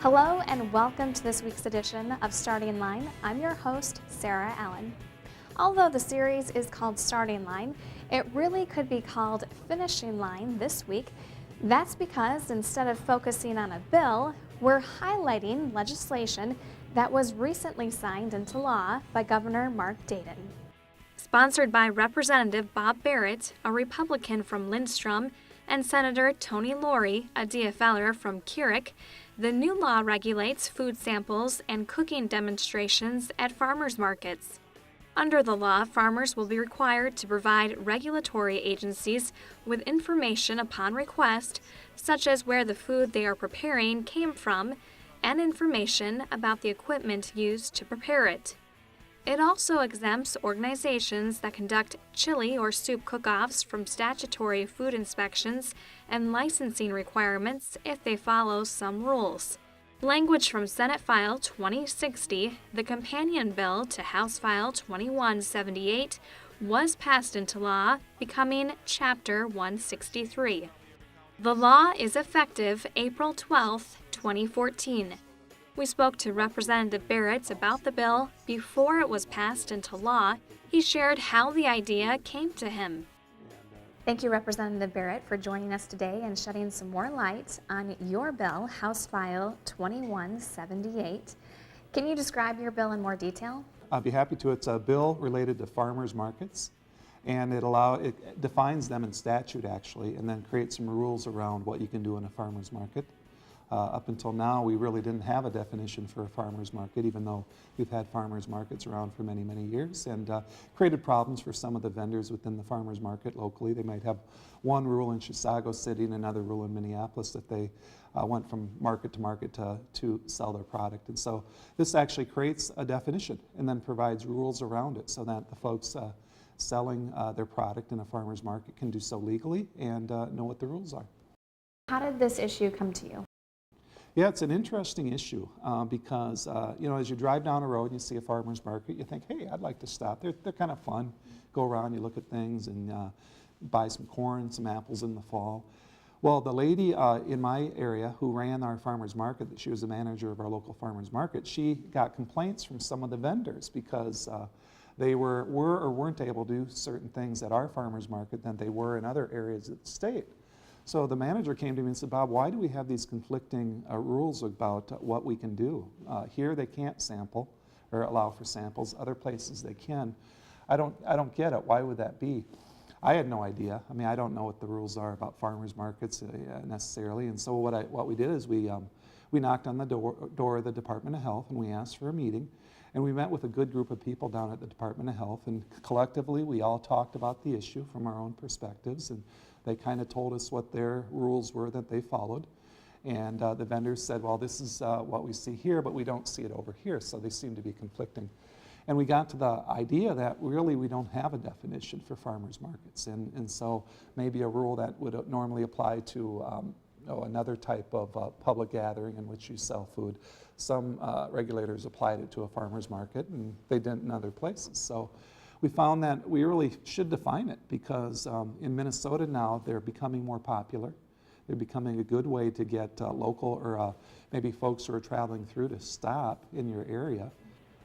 Hello and welcome to this week's edition of Starting Line. I'm your host, Sarah Allen. Although the series is called Starting Line, it really could be called Finishing Line this week. That's because instead of focusing on a bill, we're highlighting legislation that was recently signed into law by Governor Mark Dayton. Sponsored by Representative Bob Barrett, a Republican from Lindstrom, and Senator Tony Laurie, a DFLer from Keurig, the new law regulates food samples and cooking demonstrations at farmers markets. Under the law, farmers will be required to provide regulatory agencies with information upon request, such as where the food they are preparing came from and information about the equipment used to prepare it. It also exempts organizations that conduct chili or soup cook-offs from statutory food inspections and licensing requirements if they follow some rules. Language from Senate File 2060, the companion bill to House File 2178, was passed into law, becoming Chapter 163. The law is effective April 12, 2014. We spoke to Representative Barrett about the bill before it was passed into law. He shared how the idea came to him. Thank you, Representative Barrett, for joining us today and shedding some more light on your bill, House File 2178. Can you describe your bill in more detail? I'd be happy to. It's a bill related to farmers markets, and it defines them in statute actually, and then creates some rules around what you can do in a farmers market. Up until now, we really didn't have a definition for a farmer's market, even though we've had farmers markets around for many, many years, and created problems for some of the vendors within the farmers market locally. They might have one rule in Chisago City and another rule in Minneapolis that they went from market to market to sell their product. And so this actually creates a definition and then provides rules around it so that the folks selling their product in a farmer's market can do so legally and know what the rules are. How did this issue come to you? Yeah, it's an interesting issue because, as you drive down a road and you see a farmer's market, you think, hey, I'd like to stop. They're kind of fun. Go around, you look at things and buy some corn, some apples in the fall. Well, the lady in my area who ran our farmer's market, she was the manager of our local farmer's market, she got complaints from some of the vendors because they were or weren't able to do certain things at our farmer's market than they were in other areas of the state. So the manager came to me and said, Bob, why do we have these conflicting rules about what we can do? Here they can't sample or allow for samples. Other places they can. I don't get it. Why would that be? I had no idea. I mean, I don't know what the rules are about farmers markets necessarily. And so what we did is we knocked on the door of the Department of Health and we asked for a meeting. And we met with a good group of people down at the Department of Health, and collectively we all talked about the issue from our own perspectives, and they kind of told us what their rules were that they followed. And the vendors said, well, this is what we see here, but we don't see it over here, so they seem to be conflicting. And we got to the idea that really we don't have a definition for farmers markets, and so maybe a rule that would normally apply to another type of public gathering in which you sell food. Some regulators applied it to a farmer's market, and they didn't in other places. So we found that we really should define it because in Minnesota now they're becoming more popular. They're becoming a good way to get local or maybe folks who are traveling through to stop in your area.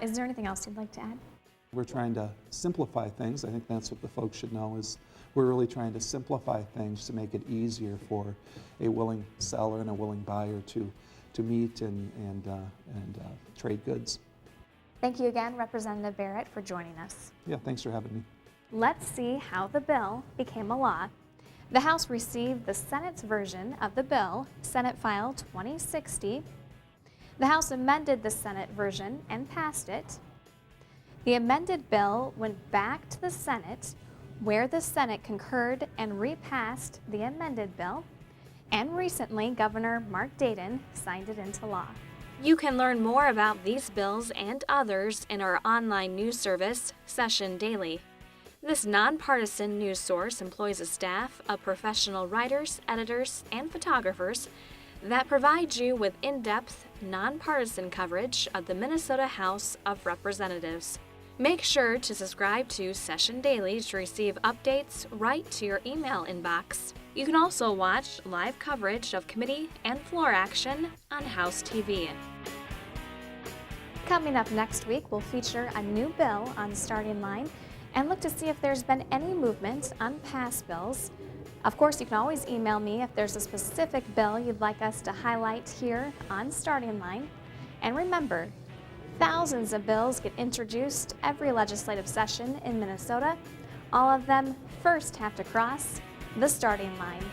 Is there anything else you'd like to add? We're trying to simplify things. I think that's what the folks should know is we're really trying to simplify things to make it easier for a willing seller and a willing buyer to meet and trade goods. Thank you again, Representative Barrett, for joining us. Yeah, thanks for having me. Let's see how the bill became a law. The House received the Senate's version of the bill, Senate File 2060. The House amended the Senate version and passed it. The amended bill went back to the Senate, where the Senate concurred and repassed the amended bill. And recently, Governor Mark Dayton signed it into law. You can learn more about these bills and others in our online news service, Session Daily. This nonpartisan news source employs a staff of professional writers, editors, and photographers that provide you with in-depth, nonpartisan coverage of the Minnesota House of Representatives. Make sure to subscribe to Session Daily to receive updates right to your email inbox. You can also watch live coverage of committee and floor action on House TV. Coming up next week, we'll feature a new bill on Starting Line and look to see if there's been any movement on past bills. Of course, you can always email me if there's a specific bill you'd like us to highlight here on Starting Line. And remember, thousands of bills get introduced every legislative session in Minnesota. All of them first have to cross the starting line.